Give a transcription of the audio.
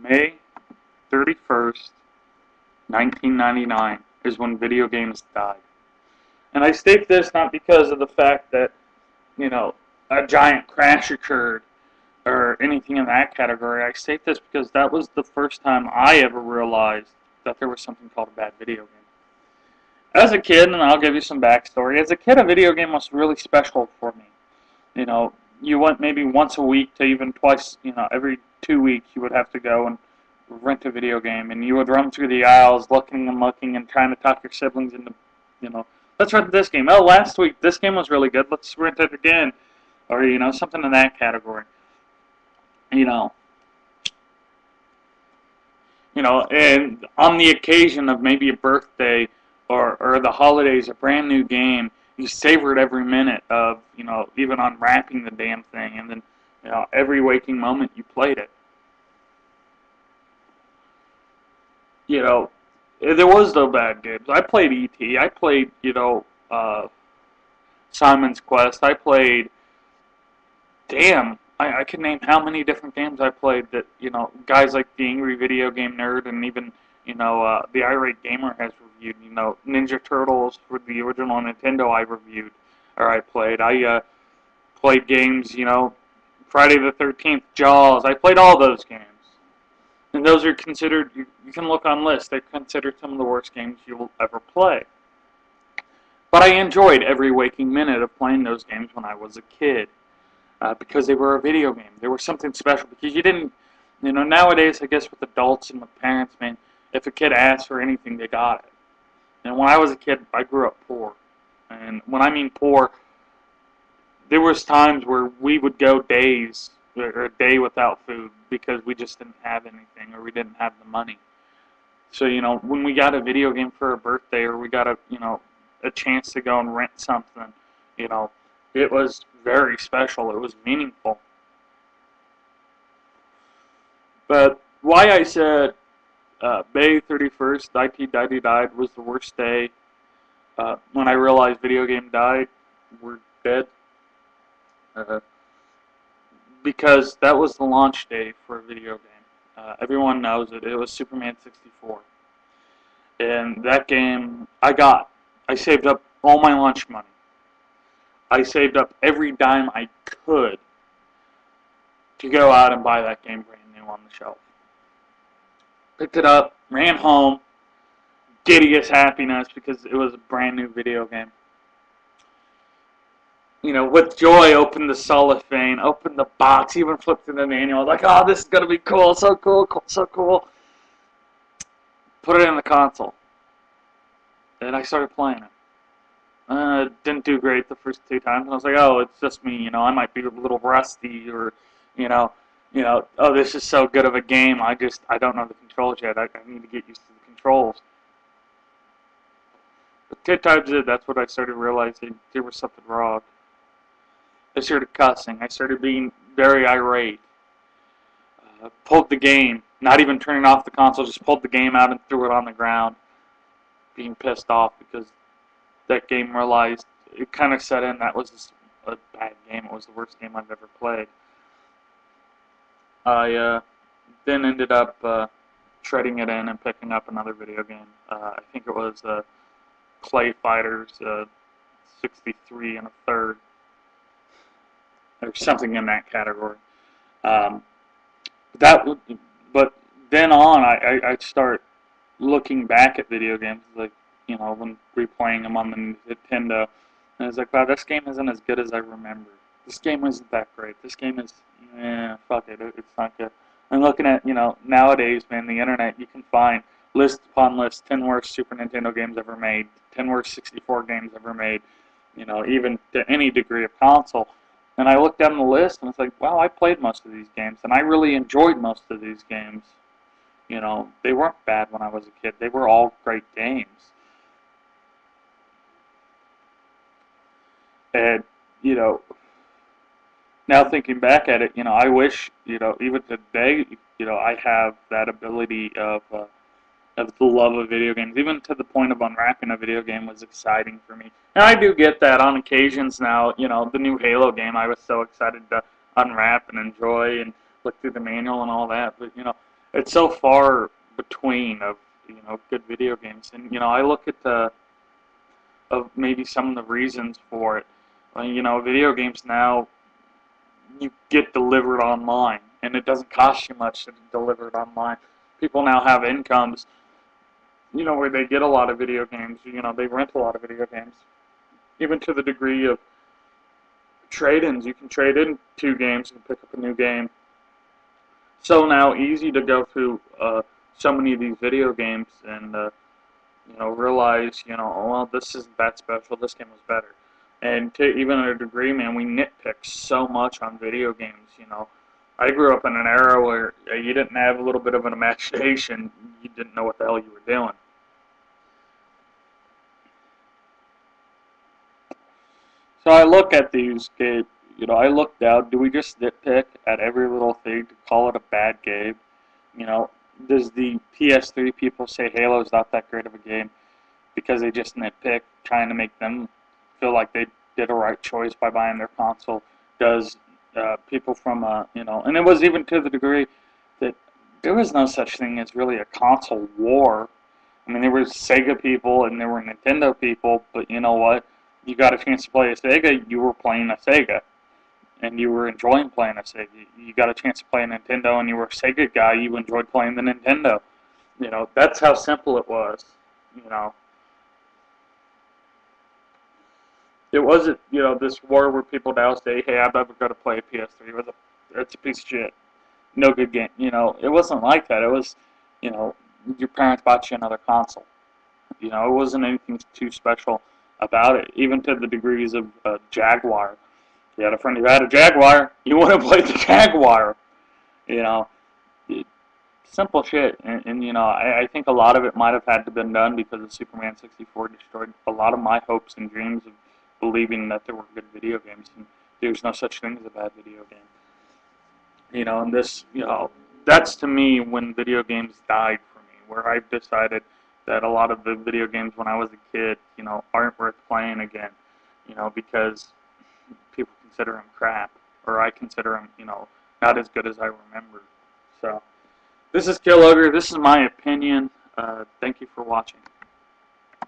May 31st, 1999 is when video games died. And I state this not because of the fact that, you know, a giant crash occurred or anything in that category. I state this because that was the first time I ever realized that there was something called a bad video game. As a kid, and I'll give you some backstory, as a kid, a video game was really special for me. You know, you went maybe once a week to even twice, every 2 weeks you would have to go and rent a video game, and you would run through the aisles looking and trying to talk your siblings into, let's rent this game. Oh, last week this game was really good, let's rent it again. Or, something in that category. You know, and on the occasion of maybe a birthday or the holidays, a brand new game, you savored every minute of, even unwrapping the damn thing, and then, every waking moment you played it. There was no bad games. I played E.T., I played, Simon's Quest, I played, I can name how many different games I played that, guys like the Angry Video Game Nerd and even, the Irate Gamer has reviewed. Ninja Turtles for the original Nintendo I reviewed, or I played. I played games, Friday the 13th, Jaws. I played all those games. And those are considered, you can look on lists, they're considered some of the worst games you will ever play. But I enjoyed every waking minute of playing those games when I was a kid. Because they were a video game. They were something special because you didn't, nowadays I guess with adults and with parents, man, if a kid asked for anything, they got it. And when I was a kid, I grew up poor. And when I mean poor, there was times where we would go days or a day without food because we just didn't have anything or we didn't have the money. So, when we got a video game for a birthday or we got a chance to go and rent something, it was very special. It was meaningful. But why I said May 31st, 1999 was the worst day when I realized video game died, we're dead. Because that was the launch day for a video game. Everyone knows it. It was Superman 64. And that game, I saved up all my lunch money. I saved up every dime I could to go out and buy that game brand new on the shelf. Picked it up, ran home, giddy as happiness because it was a brand new video game. With joy, opened the cellophane, opened the box, even flipped through the manual. I was like, oh, this is going to be cool, so cool, so cool. Put it in the console. And I started playing it. Didn't do great the first 2 times, and I was like, oh, it's just me, I might be a little rusty, or, oh, this is so good of a game, I don't know the controls yet, I need to get used to the controls. But 2 times in, that's when I started realizing there was something wrong. I started cussing, I started being very irate, pulled the game, not even turning off the console, just pulled the game out and threw it on the ground, being pissed off because that game realized, it kind of set in that was a bad game. It was the worst game I've ever played. I then ended up trading it in and picking up another video game. I think it was Clay Fighters 63 and a third, or something in that category. But then on, I'd start looking back at video games, like, when replaying them on the Nintendo, and I was like, wow, this game isn't as good as I remember. This game isn't that great. This game is, fuck it, it's not good. And looking at, nowadays, man, the internet, you can find list upon list, 10 worst Super Nintendo games ever made, 10 worst 64 games ever made, even to any degree of console. And I looked down the list, and it's like, wow, I played most of these games, and I really enjoyed most of these games. They weren't bad when I was a kid. They were all great games. And, now thinking back at it, I wish, even today, I have that ability of the love of video games. Even to the point of unwrapping a video game was exciting for me. And I do get that on occasions now, the new Halo game, I was so excited to unwrap and enjoy and look through the manual and all that. But, it's so far between of good video games, and I look at the of maybe some of the reasons for it. Video games now you get delivered online, and it doesn't cost you much to deliver it online. People now have incomes, where they get a lot of video games. They rent a lot of video games, even to the degree of trade-ins. You can trade in 2 games and pick up a new game. So now easy to go through so many of these video games and realize, oh, well, this isn't that special. This game was better. And to even a degree, man, we nitpick so much on video games. I grew up in an era where you didn't have a little bit of an imagination. You didn't know what the hell you were doing. So I look at these games. I look down. Do we just nitpick at every little thing to call it a bad game? You know, does the PS3 people say Halo's not that great of a game because they just nitpick, trying to make them feel like they did a right choice by buying their console? Does people from and it was even to the degree that there was no such thing as really a console war. I mean, there were Sega people and there were Nintendo people, but you know what? You got a chance to play a Sega, you were playing a Sega, and you were enjoying playing a Sega. You got a chance to play a Nintendo, and you were a Sega guy, you enjoyed playing the Nintendo. That's how simple it was. You know, it wasn't, this war where people now say, hey, I'm never going to play a PS3. It's a piece of shit. No good game. It wasn't like that. It was, your parents bought you another console. It wasn't anything too special about it, even to the degrees of Jaguar. You had a friend who had a Jaguar, you want to play the Jaguar. You know, it, simple shit. I think a lot of it might have had to been done because of Superman 64 destroyed a lot of my hopes and dreams of believing that there were good video games, and there's no such thing as a bad video game. And this, that's to me when video games died for me, where I've decided that a lot of the video games when I was a kid, aren't worth playing again, because people consider them crap, or I consider them, not as good as I remember. So, this is Kill Ogre. This is my opinion. Thank you for watching.